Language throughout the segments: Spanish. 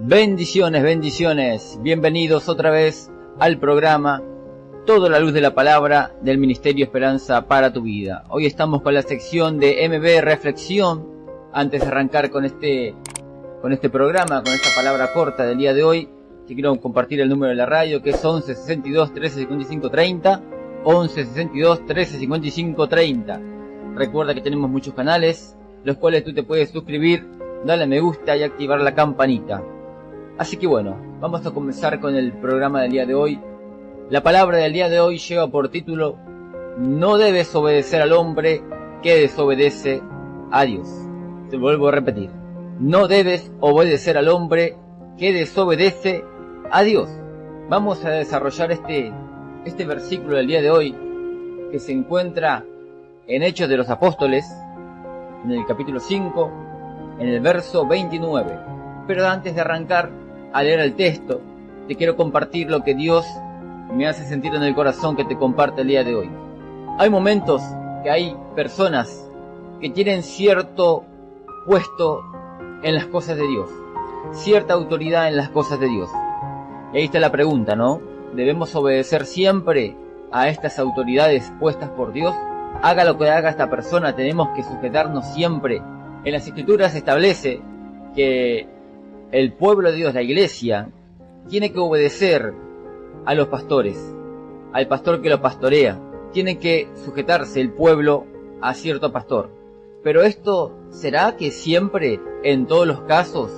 Bendiciones, bendiciones. Bienvenidos otra vez al programa Toda la luz de la palabra del Ministerio Esperanza para tu vida. Hoy estamos con la sección de MB Reflexión. Antes de arrancar con este programa, con esta palabra corta del día de hoy, te quiero compartir el número de la radio, que es 11 62 13 55 30. 11 62 13 55 30. Recuerda que tenemos muchos canales, los cuales tú te puedes suscribir, darle a me gusta y activar la campanita. Así que bueno, vamos a comenzar con el programa del día de hoy. La palabra del día de hoy lleva por título: no debes obedecer al hombre que desobedece a Dios. Te vuelvo a repetir: no debes obedecer al hombre que desobedece a Dios. Vamos a desarrollar este versículo del día de hoy, que se encuentra en Hechos de los Apóstoles, en el capítulo 5, en el verso 29. Pero antes de arrancar a leer el texto, te quiero compartir lo que Dios me hace sentir en el corazón que te comparte el día de hoy. Hay momentos que hay personas que tienen cierto puesto en las cosas de Dios, cierta autoridad en las cosas de Dios. Y ahí está la pregunta, ¿no? ¿Debemos obedecer siempre a estas autoridades puestas por Dios? Haga lo que haga esta persona, tenemos que sujetarnos siempre. En las Escrituras se establece que el pueblo de Dios, la iglesia, tiene que obedecer a los pastores, al pastor que lo pastorea. Tiene que sujetarse el pueblo a cierto pastor. Pero esto, ¿será que siempre, en todos los casos,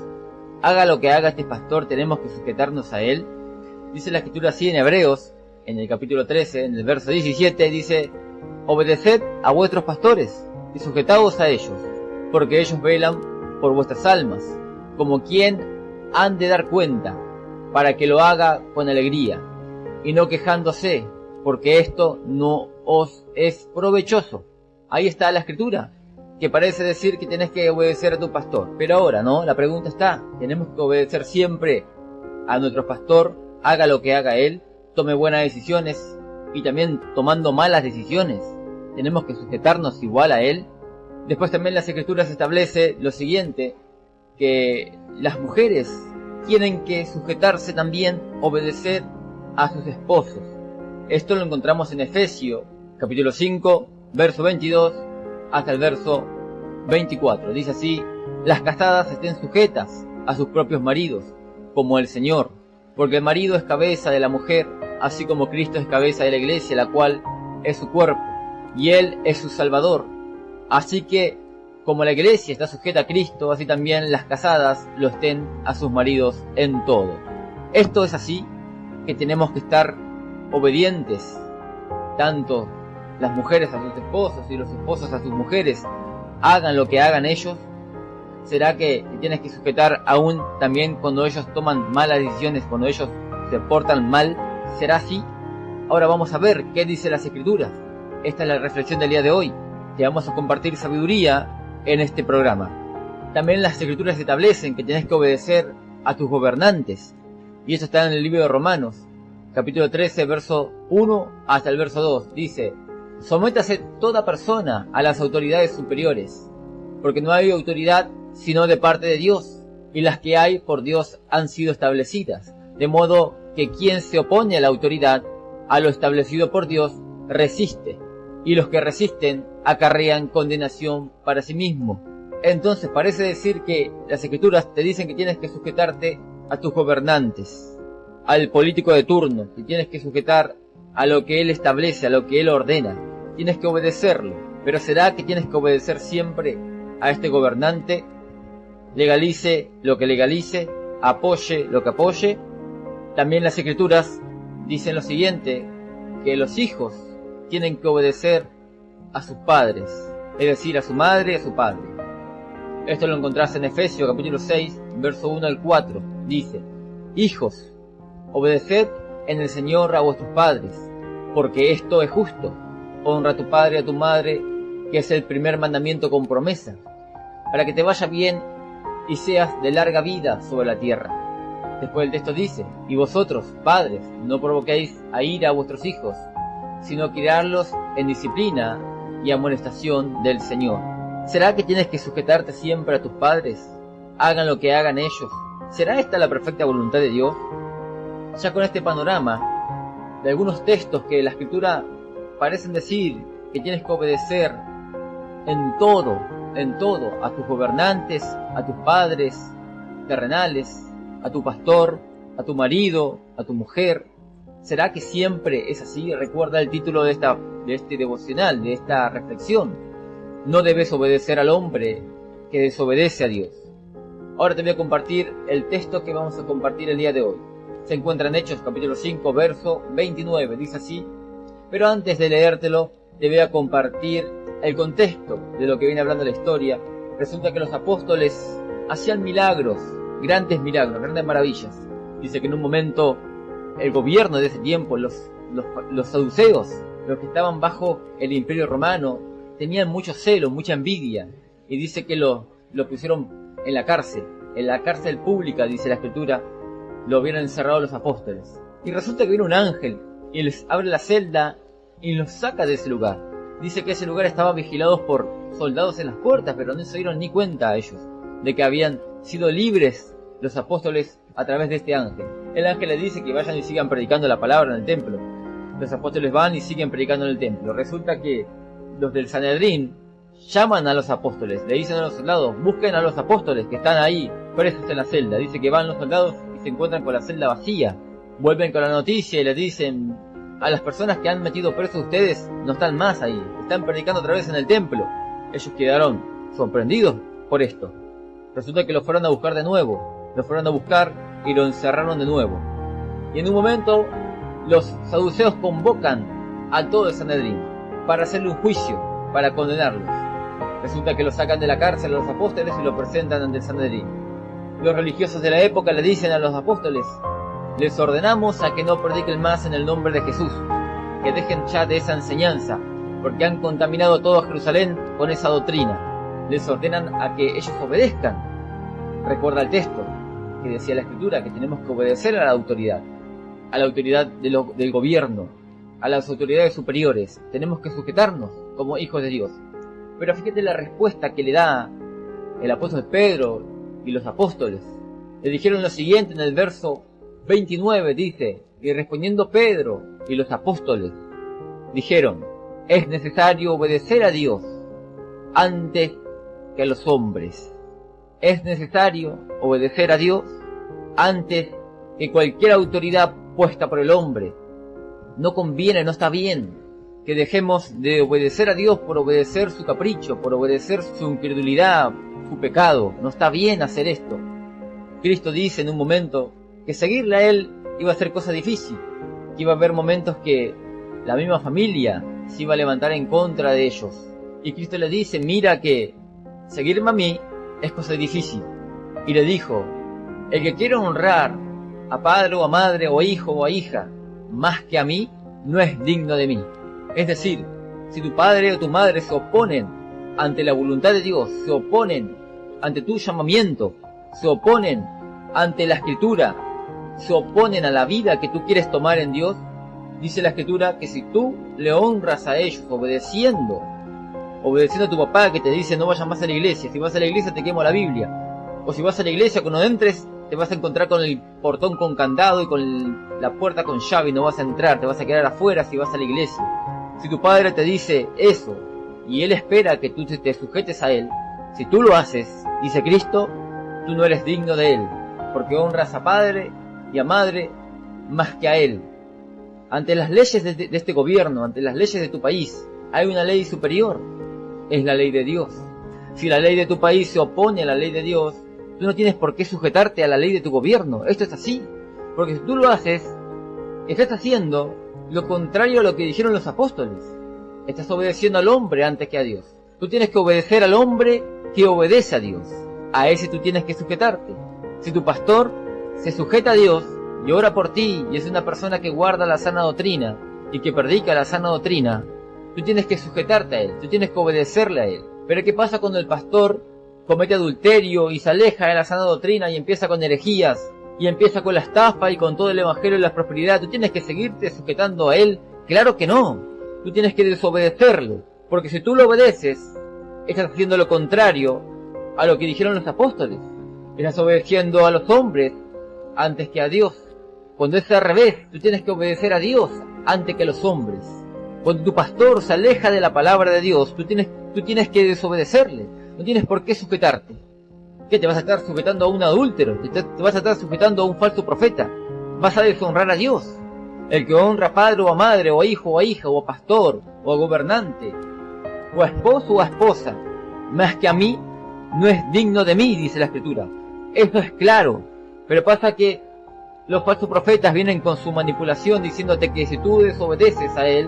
haga lo que haga este pastor, tenemos que sujetarnos a él? Dice la Escritura así en Hebreos, en el capítulo 13, en el verso 17, dice: obedeced a vuestros pastores y sujetaos a ellos, porque ellos velan por vuestras almas, como quien han de dar cuenta, para que lo haga con alegría, y no quejándose, porque esto no os es provechoso. Ahí está la Escritura, que parece decir que tenés que obedecer a tu pastor. Pero ahora, ¿no? La pregunta está: ¿tenemos que obedecer siempre a nuestro pastor, haga lo que haga él, tome buenas decisiones y también tomando malas decisiones? ¿Tenemos que sujetarnos igual a él? Después también las Escrituras establece lo siguiente, que las mujeres tienen que sujetarse también, obedecer a sus esposos. Esto lo encontramos en Efesios, capítulo 5, verso 22, hasta el verso 24. Dice así: las casadas estén sujetas a sus propios maridos, como el Señor, porque el marido es cabeza de la mujer, así como Cristo es cabeza de la iglesia, la cual es su cuerpo, y Él es su Salvador. Así que, como la iglesia está sujeta a Cristo, así también las casadas lo estén a sus maridos en todo. Esto es así, que tenemos que estar obedientes, tanto las mujeres a sus esposos y los esposos a sus mujeres, hagan lo que hagan ellos. ¿Será que tienes que sujetar aún también cuando ellos toman malas decisiones, cuando ellos se portan mal? ¿Será así? Ahora vamos a ver qué dice las Escrituras. Esta es la reflexión del día de hoy. Te vamos a compartir sabiduría en este programa. También las Escrituras establecen que tienes que obedecer a tus gobernantes. Y eso está en el libro de Romanos, capítulo 13, verso 1 hasta el verso 2. Dice: sométase toda persona a las autoridades superiores, porque no hay autoridad sino de parte de Dios, y las que hay por Dios han sido establecidas, de modo que quien se opone a la autoridad, a lo establecido por Dios, resiste, y los que resisten acarrean condenación para sí mismo. Entonces parece decir que las Escrituras te dicen que tienes que sujetarte a tus gobernantes, al político de turno, que tienes que sujetar a lo que él establece, a lo que él ordena, tienes que obedecerlo. Pero ¿será que tienes que obedecer siempre a este gobernante? Legalice lo que legalice, apoye lo que apoye. También las Escrituras dicen lo siguiente, que los hijos tienen que obedecer a sus padres, es decir, a su madre y a su padre. Esto lo encontrás en Efesios capítulo 6, verso 1 al 4. Dice: hijos, obedeced en el Señor a vuestros padres, porque esto es justo. Honra a tu padre y a tu madre, que es el primer mandamiento con promesa, para que te vaya bien y seas de larga vida sobre la tierra. Después el texto dice: y vosotros, padres, no provoquéis a ira a vuestros hijos, sino criarlos en disciplina y amonestación del Señor. ¿Será que tienes que sujetarte siempre a tus padres? Hagan lo que hagan ellos, ¿Será esta la perfecta voluntad de Dios? Ya con este panorama de algunos textos que la Escritura parecen decir que tienes que obedecer en todo, a tus gobernantes, a tus padres terrenales, a tu pastor, a tu marido, a tu mujer. ¿Será que siempre es así? Recuerda el título de este devocional, de esta reflexión. No debes obedecer al hombre que desobedece a Dios. Ahora te voy a compartir el texto que vamos a compartir el día de hoy. Se encuentra en Hechos capítulo 5, verso 29. Dice así: pero antes de leértelo, te voy a compartir el contexto de lo que viene hablando la historia. Resulta que los apóstoles hacían milagros, grandes maravillas. Dice que en un momento el gobierno de ese tiempo, los saduceos, los que estaban bajo el imperio romano, tenían mucho celo, mucha envidia, y dice que lo pusieron en la cárcel pública, dice la Escritura, lo hubieran encerrado los apóstoles. Y resulta que viene un ángel y les abre la celda y los saca de ese lugar. Dice que ese lugar estaba vigilado por soldados en las puertas, pero no se dieron ni cuenta a ellos de que habían sido libres los apóstoles a través de este ángel. El ángel les dice que vayan y sigan predicando la palabra en el templo. Los apóstoles van y siguen predicando en el templo. Resulta que los del Sanedrín llaman a los apóstoles, le dicen a los soldados: busquen a los apóstoles que están ahí presos en la celda. Dice que van los soldados y se encuentran con la celda vacía. Vuelven con la noticia y les dicen: a las personas que han metido presos ustedes no están más ahí, están predicando otra vez en el templo. Ellos quedaron sorprendidos por esto. Resulta que los fueron a buscar de nuevo. Lo fueron a buscar y lo encerraron de nuevo. Y en un momento los saduceos convocan a todo el Sanedrín para hacerle un juicio, para condenarlos. Resulta que lo sacan de la cárcel a los apóstoles y lo presentan ante el Sanedrín. Los religiosos de la época le dicen a los apóstoles: les ordenamos a que no prediquen más en el nombre de Jesús, que dejen ya de esa enseñanza, porque han contaminado todo Jerusalén con esa doctrina. Les ordenan a que ellos obedezcan. Recuerda el texto que decía la Escritura que tenemos que obedecer a la autoridad del gobierno, a las autoridades superiores. Tenemos que sujetarnos como hijos de Dios. Pero fíjate la respuesta que le da el apóstol Pedro y los apóstoles. Le dijeron lo siguiente en el verso 29, dice: y respondiendo Pedro y los apóstoles dijeron: es necesario obedecer a Dios antes que a los hombres. Es necesario obedecer a Dios antes que cualquier autoridad puesta por el hombre. No conviene, no está bien que dejemos de obedecer a Dios por obedecer su capricho, por obedecer su incredulidad, su pecado. No está bien hacer esto. Cristo dice en un momento que seguirle a Él iba a ser cosa difícil, que iba a haber momentos que la misma familia se iba a levantar en contra de ellos. Y Cristo le dice: mira que seguirme a mí es cosa difícil. Y le dijo: el que quiera honrar a padre o a madre o a hijo o a hija más que a mí, no es digno de mí. Es decir, si tu padre o tu madre se oponen ante la voluntad de Dios, se oponen ante tu llamamiento, se oponen ante la Escritura, se oponen a la vida que tú quieres tomar en Dios, dice la Escritura que si tú le honras a ellos obedeciendo a tu papá que te dice no vayas más a la iglesia, si vas a la iglesia te quemo la Biblia, o si vas a la iglesia cuando entres te vas a encontrar con el portón con candado y con la puerta con llave y no vas a entrar, te vas a quedar afuera si vas a la iglesia. Si tu padre te dice eso y él espera que tú te sujetes a él, si tú lo haces, dice Cristo, tú no eres digno de él, porque honras a padre y a madre más que a él. Ante las leyes de este gobierno, ante las leyes de tu país, hay una ley superior, es la ley de Dios. Si la ley de tu país se opone a la ley de Dios, tú no tienes por qué sujetarte a la ley de tu gobierno. Esto es así, porque si tú lo haces, estás haciendo lo contrario a lo que dijeron los apóstoles. Estás obedeciendo al hombre antes que a Dios. Tú tienes que obedecer al hombre que obedece a Dios. A ese tú tienes que sujetarte. Si tu pastor se sujeta a Dios y ora por ti y es una persona que guarda la sana doctrina y que predica la sana doctrina, tú tienes que sujetarte a él, tú tienes que obedecerle a él. Pero ¿qué pasa cuando el pastor comete adulterio y se aleja de la sana doctrina y empieza con herejías y empieza con la estafa y con todo el evangelio y la prosperidad? ¿Tú tienes que seguirte sujetando a él? Claro que no. Tú tienes que desobedecerlo, porque si tú lo obedeces, estás haciendo lo contrario a lo que dijeron los apóstoles. Estás obedeciendo a los hombres antes que a Dios. Cuando es al revés, tú tienes que obedecer a Dios antes que a los hombres. Cuando tu pastor se aleja de la palabra de Dios, tú tienes que desobedecerle. No tienes por qué sujetarte. ¿Qué? ¿Te vas a estar sujetando a un adúltero? ¿Te vas a estar sujetando a un falso profeta? ¿Vas a deshonrar a Dios? El que honra a padre o a madre, o a hijo o a hija, o a pastor, o a gobernante, o a esposo o a esposa, más que a mí, no es digno de mí, dice la Escritura. Eso es claro. Pero pasa que los falsos profetas vienen con su manipulación diciéndote que si tú desobedeces a él,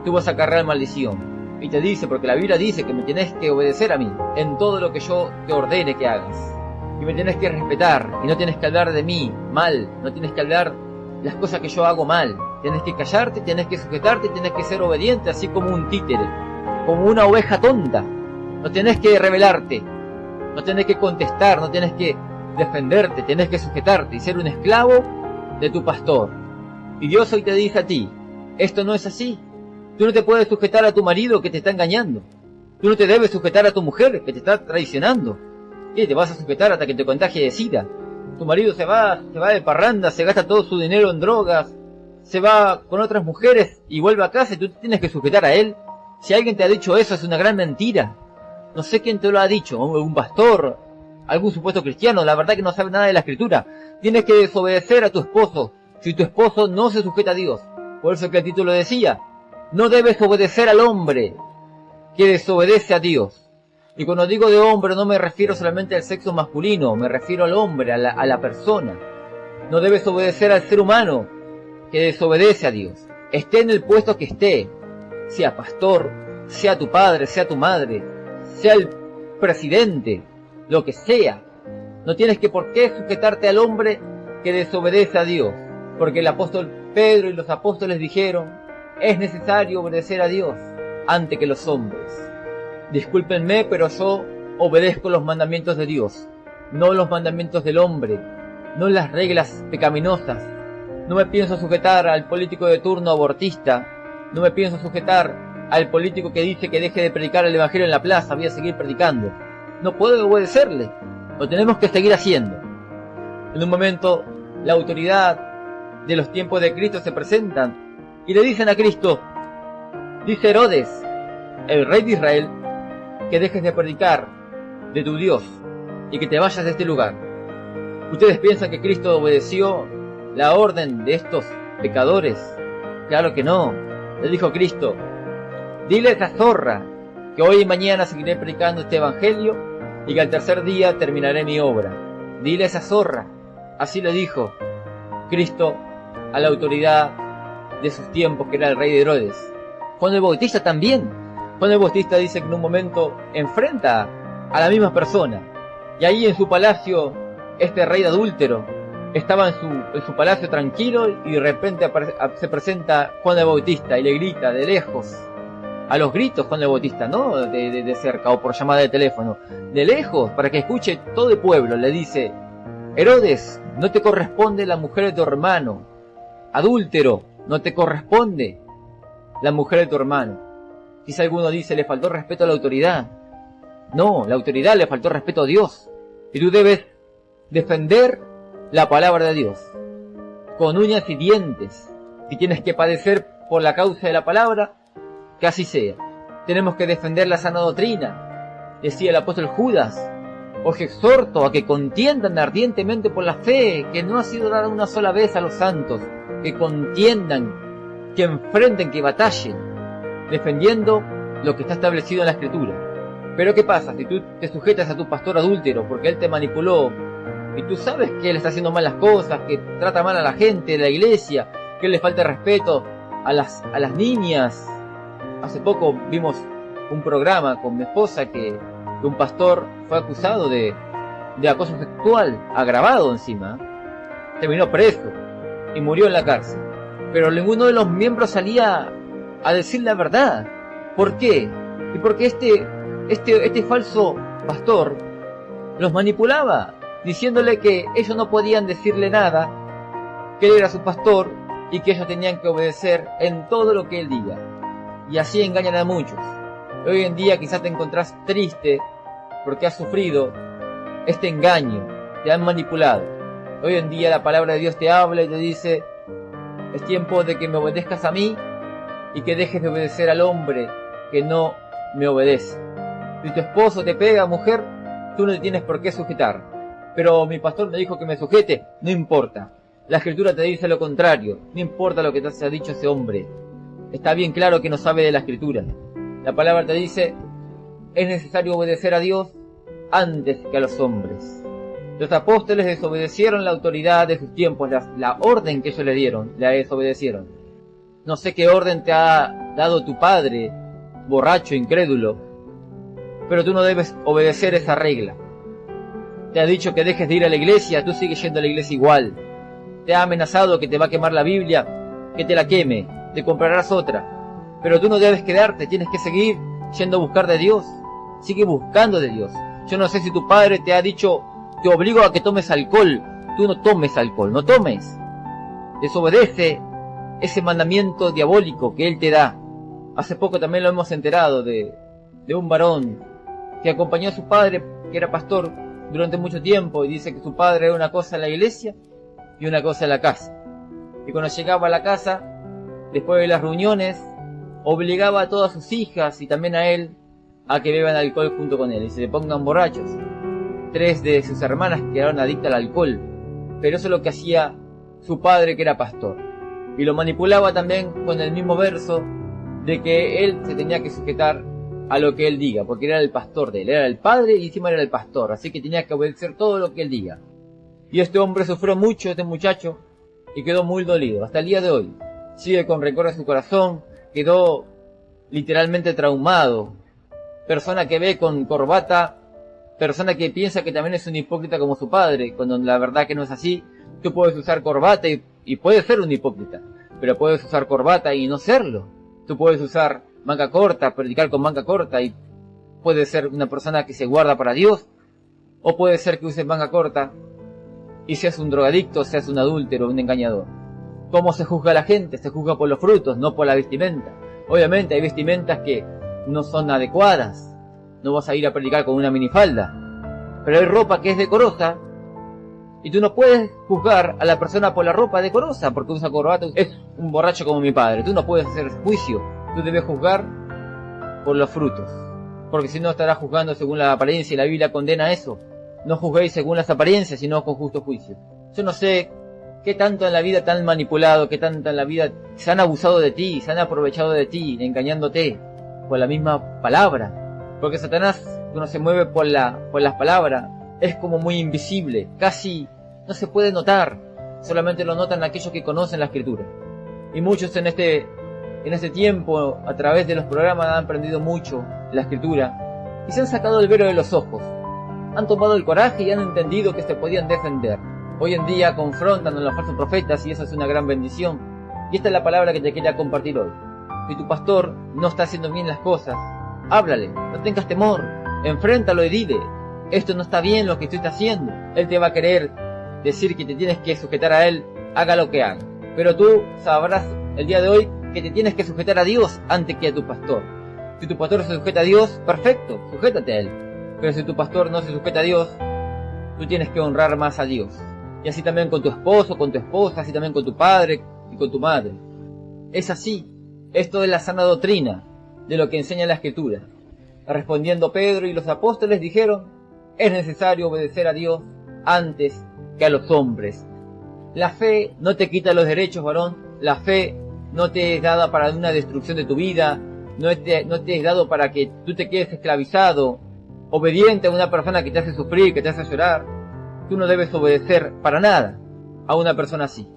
tú vas a cargar maldición. Y te dice, porque la Biblia dice que me tienes que obedecer a mí en todo lo que yo te ordene que hagas. Y me tienes que respetar, y no tienes que hablar de mí mal, no tienes que hablar las cosas que yo hago mal. Tienes que callarte, tienes que sujetarte, tienes que ser obediente, así como un títere, como una oveja tonta. No tienes que rebelarte, no tienes que contestar, no tienes que defenderte, tienes que sujetarte y ser un esclavo de tu pastor. Y Dios hoy te dice a ti, esto no es así. Tú no te puedes sujetar a tu marido que te está engañando. Tú no te debes sujetar a tu mujer que te está traicionando. ¿Qué? ¿Te vas a sujetar hasta que te contagie de sida? Tu marido se va de parranda, se gasta todo su dinero en drogas, se va con otras mujeres y vuelve a casa y tú te tienes que sujetar a él. Si alguien te ha dicho eso, es una gran mentira. No sé quién te lo ha dicho, un pastor, algún supuesto cristiano, la verdad que no sabe nada de la Escritura. Tienes que desobedecer a tu esposo si tu esposo no se sujeta a Dios. Por eso que el título decía, no debes obedecer al hombre que desobedece a Dios. Y cuando digo de hombre no me refiero solamente al sexo masculino, me refiero al hombre, a la persona. No debes obedecer al ser humano que desobedece a Dios. Esté en el puesto que esté, sea pastor, sea tu padre, sea tu madre, sea el presidente, lo que sea. No tienes que por qué sujetarte al hombre que desobedece a Dios. Porque el apóstol Pedro y los apóstoles dijeron, es necesario obedecer a Dios antes que los hombres. Discúlpenme, pero yo obedezco los mandamientos de Dios, no los mandamientos del hombre, no las reglas pecaminosas. No me pienso sujetar al político de turno abortista, no me pienso sujetar al político que dice que deje de predicar el evangelio en la plaza, voy a seguir predicando. No puedo obedecerle, lo tenemos que seguir haciendo. En un momento, la autoridad de los tiempos de Cristo se presentan y le dicen a Cristo, dice Herodes, el rey de Israel, que dejes de predicar de tu Dios y que te vayas de este lugar. ¿Ustedes piensan que Cristo obedeció la orden de estos pecadores? Claro que no. Le dijo Cristo, dile a esa zorra que hoy y mañana seguiré predicando este evangelio y que al tercer día terminaré mi obra. Dile a esa zorra. Así le dijo Cristo a la autoridad de sus tiempos, que era el rey de Herodes. Juan el Bautista también. Juan el Bautista dice que en un momento enfrenta a la misma persona. Y ahí en su palacio, este rey de adúltero estaba en su palacio tranquilo y de repente se presenta Juan el Bautista y le grita de lejos, a los gritos Juan el Bautista, no de cerca o por llamada de teléfono, de lejos, para que escuche todo el pueblo, le dice, Herodes, no te corresponde la mujer de tu hermano, adúltero, no te corresponde la mujer de tu hermano. Quizá alguno dice, le faltó respeto a la autoridad. No, la autoridad le faltó respeto a Dios. Y tú debes defender la palabra de Dios con uñas y dientes. Si tienes que padecer por la causa de la palabra, que así sea. Tenemos que defender la sana doctrina, decía el apóstol Judas. Os exhorto a que contiendan ardientemente por la fe, que no ha sido dada una sola vez a los santos, que contiendan, que enfrenten, que batallen, defendiendo lo que está establecido en la Escritura. Pero ¿qué pasa? Si tú te sujetas a tu pastor adúltero porque él te manipuló y tú sabes que él está haciendo mal las cosas, que trata mal a la gente de la iglesia, que él le falta respeto a las niñas. Hace poco vimos un programa con mi esposa que un pastor fue acusado de acoso sexual agravado encima. Terminó preso y murió en la cárcel. Pero ninguno de los miembros salía a decir la verdad. ¿Por qué? Y porque este falso pastor los manipulaba, diciéndole que ellos no podían decirle nada, que él era su pastor y que ellos tenían que obedecer en todo lo que él diga. Y así engañan a muchos. Hoy en día quizás te encontrás triste porque has sufrido este engaño, te han manipulado. Hoy en día la palabra de Dios te habla y te dice: es tiempo de que me obedezcas a mí y que dejes de obedecer al hombre que no me obedece. Si tu esposo te pega, mujer, tú no te tienes por qué sujetar. Pero mi pastor me dijo que me sujete. No importa. La Escritura te dice lo contrario. No importa lo que te haya dicho ese hombre. Está bien claro que no sabe de la Escritura. La palabra te dice: es necesario obedecer a Dios antes que a los hombres. Los apóstoles desobedecieron la autoridad de sus tiempos, la orden que ellos le dieron, la desobedecieron. No sé qué orden te ha dado tu padre, borracho, incrédulo, pero tú no debes obedecer esa regla. Te ha dicho que dejes de ir a la iglesia, tú sigues yendo a la iglesia igual. Te ha amenazado que te va a quemar la Biblia, que te la queme, te comprarás otra. Pero tú no debes quedarte, tienes que seguir yendo a buscar de Dios. Sigue buscando de Dios. Yo no sé si tu padre te ha dicho: te obligo a que tomes alcohol. Tú no tomes alcohol, no tomes. Desobedece ese mandamiento diabólico que él te da. Hace poco también lo hemos enterado de un varón que acompañó a su padre, que era pastor durante mucho tiempo, y dice que su padre era una cosa en la iglesia y una cosa en la casa. Y cuando llegaba a la casa, después de las reuniones, obligaba a todas sus hijas y también a él a que beban alcohol junto con él y se le pongan borrachos. 3 de sus hermanas quedaron adictas al alcohol, pero eso es lo que hacía su padre, que era pastor. Y lo manipulaba también con el mismo verso de que él se tenía que sujetar a lo que él diga, porque era el pastor de él, era el padre y encima era el pastor, así que tenía que obedecer todo lo que él diga. Y este hombre sufrió mucho, este muchacho, y quedó muy dolido, hasta el día de hoy. Sigue con rencor en su corazón, quedó literalmente traumado. Persona que ve con corbata, persona que piensa que también es un hipócrita como su padre, cuando la verdad que no es así. Tú puedes usar corbata y puedes ser un hipócrita, pero puedes usar corbata y no serlo. Tú puedes usar manga corta, predicar con manga corta y puedes ser una persona que se guarda para Dios, o puede ser que uses manga corta y seas un drogadicto, seas un adúltero, un engañador. ¿Cómo se juzga a la gente? Se juzga por los frutos, no por la vestimenta. Obviamente hay vestimentas que no son adecuadas. No vas a ir a predicar con una minifalda. Pero hay ropa que es decorosa y tú no puedes juzgar a la persona por la ropa decorosa porque usa corbata. Es un borracho como mi padre. Tú no puedes hacer juicio. Tú debes juzgar por los frutos, porque si no estarás juzgando según la apariencia, y la Biblia condena eso. No juzguéis según las apariencias, sino con justo juicio. Yo no sé qué tanto en la vida te han manipulado, qué tanto en la vida se han abusado de ti, se han aprovechado de ti, engañándote por la misma palabra. Porque Satanás, cuando se mueve por las palabras, es como muy invisible, casi no se puede notar, solamente lo notan aquellos que conocen la Escritura. Y muchos en este tiempo, a través de los programas, han aprendido mucho de la Escritura y se han sacado el velo de los ojos. Han tomado el coraje y han entendido que se podían defender. Hoy en día confrontan a los falsos profetas y eso es una gran bendición. Y esta es la palabra que te quería compartir hoy. Si tu pastor no está haciendo bien las cosas, háblale, no tengas temor, enfréntalo y dile: esto no está bien lo que tú estás haciendo. Él te va a querer decir que te tienes que sujetar a él, haga lo que haga. Pero tú sabrás el día de hoy que te tienes que sujetar a Dios antes que a tu pastor. Si tu pastor se sujeta a Dios, perfecto, sujétate a él. Pero si tu pastor no se sujeta a Dios, tú tienes que honrar más a Dios. Y así también con tu esposo, con tu esposa, así también con tu padre y con tu madre. Es así. Esto es la sana doctrina de lo que enseña la Escritura. Respondiendo Pedro y los apóstoles dijeron: es necesario obedecer a Dios antes que a los hombres. La fe no te quita los derechos, varón. La fe no te es dada para una destrucción de tu vida. No te es dado para que tú te quedes esclavizado, obediente a una persona que te hace sufrir, que te hace llorar. Tú no debes obedecer para nada a una persona así.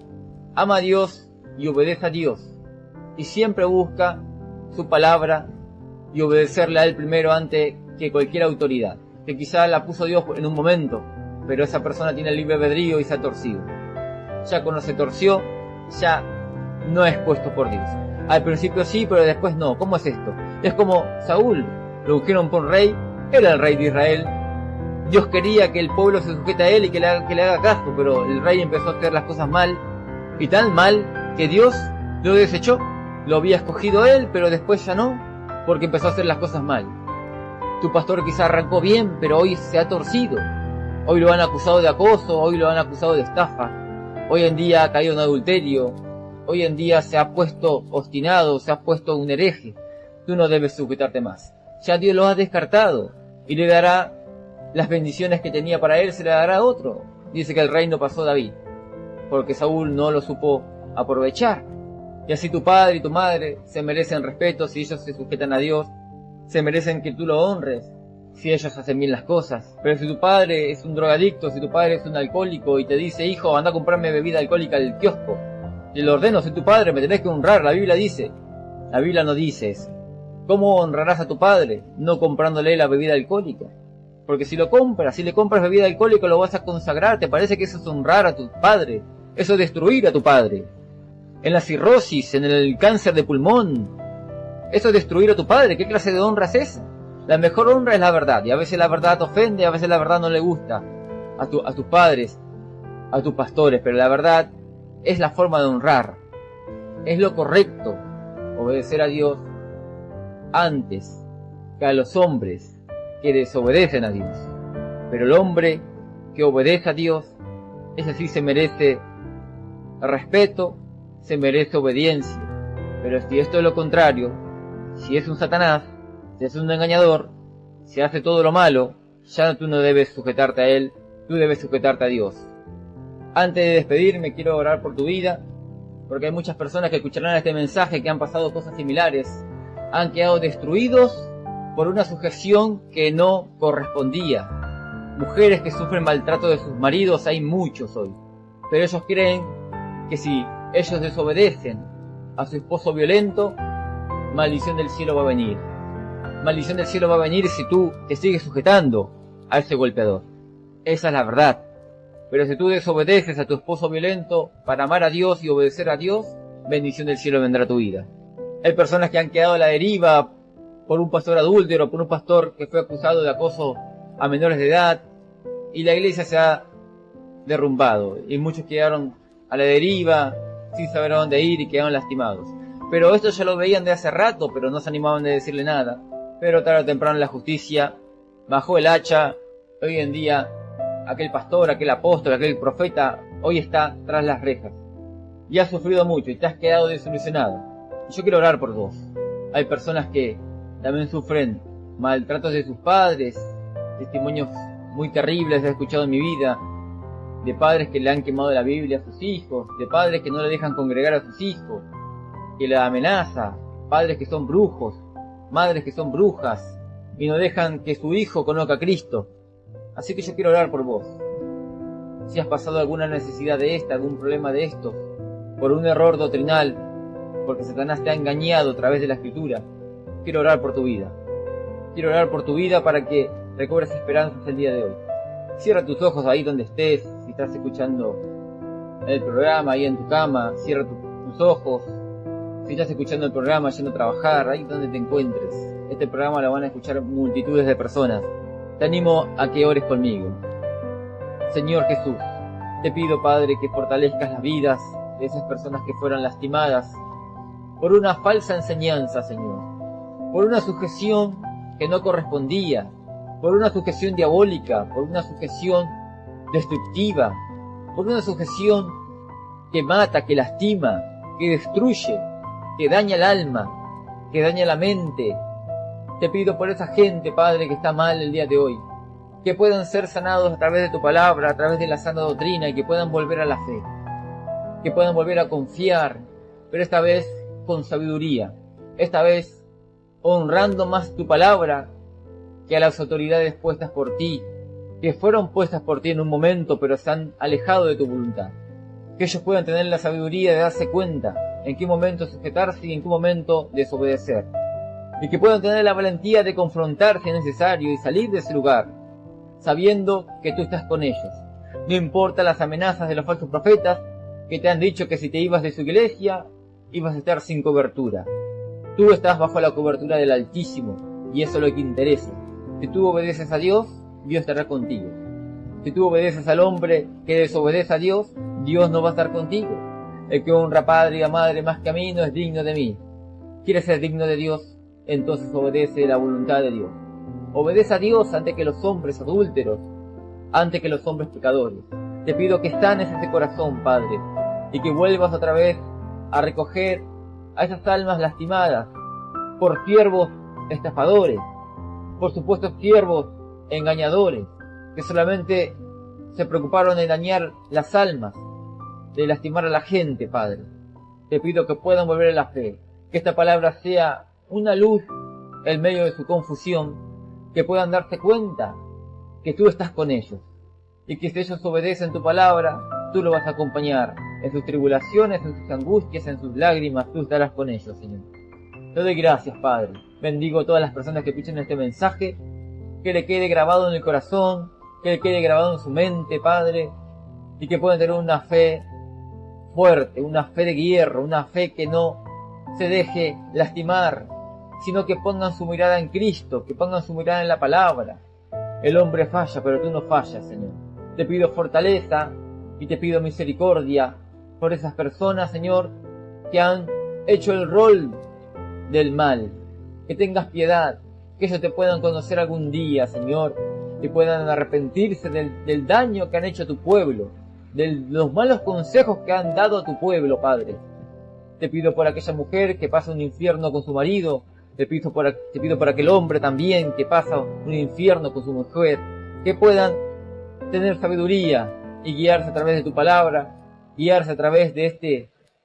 Ama a Dios y obedece a Dios. Y siempre busca su palabra y obedecerle a Él primero antes que cualquier autoridad. Que quizá la puso Dios en un momento, pero esa persona tiene el libre albedrío y se ha torcido. Ya cuando se torció, ya no es puesto por Dios. Al principio sí, pero después no. ¿Cómo es esto? Es como Saúl, lo ungieron por rey, era el rey de Israel. Dios quería que el pueblo se sujete a él y que le haga caso, pero el rey empezó a hacer las cosas mal, y tan mal que Dios lo desechó. Lo había escogido él, pero después ya no, porque empezó a hacer las cosas mal. Tu pastor quizá arrancó bien, pero hoy se ha torcido. Hoy lo han acusado de acoso, hoy lo han acusado de estafa. Hoy en día ha caído en adulterio. Hoy en día se ha puesto obstinado, se ha puesto un hereje. Tú no debes sujetarte más. Ya Dios lo ha descartado y le dará las bendiciones que tenía para él, se le dará a otro. Dice que el reino pasó a David, porque Saúl no lo supo aprovechar. Y así tu padre y tu madre se merecen respeto si ellos se sujetan a Dios, se merecen que tú lo honres si ellos hacen bien las cosas. Pero si tu padre es un drogadicto, si tu padre es un alcohólico y te dice, hijo, anda a comprarme bebida alcohólica al kiosco, y le ordeno, soy tu padre, me tenés que honrar, la Biblia dice. La Biblia no dice eso. ¿Cómo honrarás a tu padre? No comprándole la bebida alcohólica. Porque si lo compras, si le compras bebida alcohólica, lo vas a consagrar. ¿Te parece que eso es honrar a tu padre? Eso es destruir a tu padre. En la cirrosis, en el cáncer de pulmón, eso es destruir a tu padre. ¿Qué clase de honra es esa? La mejor honra es la verdad. Y a veces la verdad te ofende, a veces la verdad no le gusta a tus padres, a tus pastores. Pero la verdad es la forma de honrar. Es lo correcto, obedecer a Dios antes que a los hombres que desobedecen a Dios. Pero el hombre que obedece a Dios, ese sí se merece respeto, se merece obediencia. Pero si esto es lo contrario, si es un Satanás, si es un engañador, si hace todo lo malo, ya tú no debes sujetarte a él, tú debes sujetarte a Dios. Antes de despedirme, quiero orar por tu vida, porque hay muchas personas que escucharán este mensaje que han pasado cosas similares, han quedado destruidos por una sujeción que no correspondía. Mujeres que sufren maltrato de sus maridos hay muchos hoy, pero ellos creen que si ellos desobedecen a su esposo violento, maldición del cielo va a venir. Maldición del cielo va a venir si tú te sigues sujetando a ese golpeador. Esa es la verdad. Pero si tú desobedeces a tu esposo violento para amar a Dios y obedecer a Dios, bendición del cielo vendrá a tu vida. Hay personas que han quedado a la deriva por un pastor adúltero, por un pastor que fue acusado de acoso a menores de edad, y la iglesia se ha derrumbado, y muchos quedaron a la deriva, sin saber a dónde ir, y quedaron lastimados. Pero esto ya lo veían de hace rato, pero no se animaban de decirle nada. Pero tarde o temprano la justicia bajó el hacha. Hoy en día aquel pastor, aquel apóstol, aquel profeta, hoy está tras las rejas. Y has sufrido mucho y te has quedado desilusionado. Y yo quiero orar por vos. Hay personas que también sufren maltratos de sus padres, testimonios muy terribles he escuchado en mi vida, de padres que le han quemado la Biblia a sus hijos, de padres que no le dejan congregar a sus hijos, que la amenaza, padres que son brujos, madres que son brujas, y no dejan que su hijo conozca a Cristo. Así que yo quiero orar por vos. Si has pasado alguna necesidad de esta, algún problema de esto, por un error doctrinal, porque Satanás te ha engañado a través de la Escritura, quiero orar por tu vida. Quiero orar por tu vida para que recobres esperanzas el día de hoy. Cierra tus ojos ahí donde estés, si estás escuchando el programa, ahí en tu cama, cierra tus ojos. Si estás escuchando el programa yendo a trabajar, ahí donde te encuentres. Este programa lo van a escuchar multitudes de personas. Te animo a que ores conmigo. Señor Jesús, te pido, Padre, que fortalezcas las vidas de esas personas que fueron lastimadas por una falsa enseñanza, Señor, por una sujeción que no correspondía, por una sujeción diabólica, por una sujeción destructiva, por una sujeción que mata, que lastima, que destruye, que daña el alma, que daña la mente. Te pido por esa gente, Padre, que está mal el día de hoy, que puedan ser sanados a través de tu palabra, a través de la sana doctrina, y que puedan volver a la fe, que puedan volver a confiar, pero esta vez con sabiduría, esta vez honrando más tu palabra que a las autoridades puestas por ti, que fueron puestas por ti en un momento, pero se han alejado de tu voluntad. Que ellos puedan tener la sabiduría de darse cuenta en qué momento sujetarse y en qué momento desobedecer. Y que puedan tener la valentía de confrontar si es necesario y salir de ese lugar, sabiendo que tú estás con ellos. No importa las amenazas de los falsos profetas que te han dicho que si te ibas de su iglesia, ibas a estar sin cobertura. Tú estás bajo la cobertura del Altísimo, y eso es lo que interesa. Si tú obedeces a Dios, Dios estará contigo. Si tú obedeces al hombre que desobedece a Dios, Dios no va a estar contigo. El que honra a padre y a madre más que a mí no es digno de mí. ¿Quieres ser digno de Dios? Entonces obedece la voluntad de Dios. Obedece a Dios antes que los hombres adúlteros, antes que los hombres pecadores. Te pido que sanes ese corazón, Padre, y que vuelvas otra vez a recoger a esas almas lastimadas por siervos estafadores, por supuestos siervos engañadores, que solamente se preocuparon de dañar las almas, de lastimar a la gente, Padre. Te pido que puedan volver a la fe, que esta palabra sea una luz en medio de su confusión, que puedan darse cuenta que tú estás con ellos, y que si ellos obedecen tu palabra, tú lo vas a acompañar en sus tribulaciones, en sus angustias, en sus lágrimas, tú estarás con ellos, Señor. Te doy gracias, Padre. Bendigo a todas las personas que escuchen este mensaje, que le quede grabado en el corazón, que le quede grabado en su mente, Padre, y que puedan tener una fe fuerte, una fe de hierro, una fe que no se deje lastimar, sino que pongan su mirada en Cristo, que pongan su mirada en la palabra. El hombre falla, pero tú no fallas, Señor. Te pido fortaleza y te pido misericordia por esas personas, Señor, que han hecho el rol del mal. Que tengas piedad, que ellos te puedan conocer algún día, Señor, y puedan arrepentirse del daño que han hecho a tu pueblo, de los malos consejos que han dado a tu pueblo, Padre. Te pido por aquella mujer que pasa un infierno con su marido, te pido por aquel hombre también que pasa un infierno con su mujer, que puedan tener sabiduría y guiarse a través de tu palabra, guiarse a través de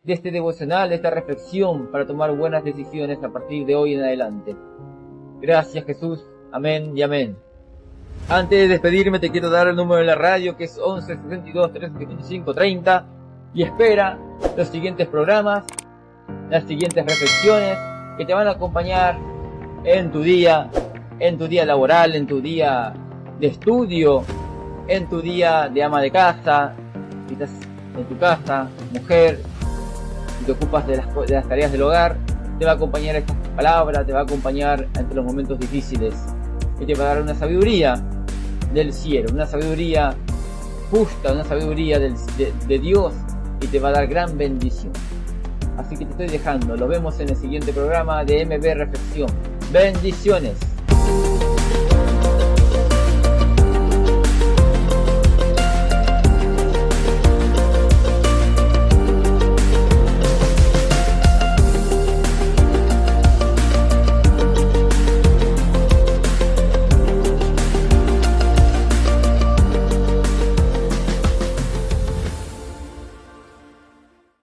este devocional, de esta reflexión, para tomar buenas decisiones a partir de hoy en adelante. Gracias, Jesús. Amén y amén. Antes de despedirme te quiero dar el número de la radio, que es 11 62 325 30, y espera los siguientes programas, las siguientes reflexiones que te van a acompañar en tu día laboral, en tu día de estudio, en tu día de ama de casa, si estás en tu casa, mujer, si te ocupas de las tareas del hogar, te va a acompañar esta palabra, te va a acompañar entre los momentos difíciles, y te va a dar una sabiduría del cielo, una sabiduría justa, una sabiduría de Dios, y te va a dar gran bendición. Así que te estoy dejando, lo vemos en el siguiente programa de MB Reflexión. Bendiciones.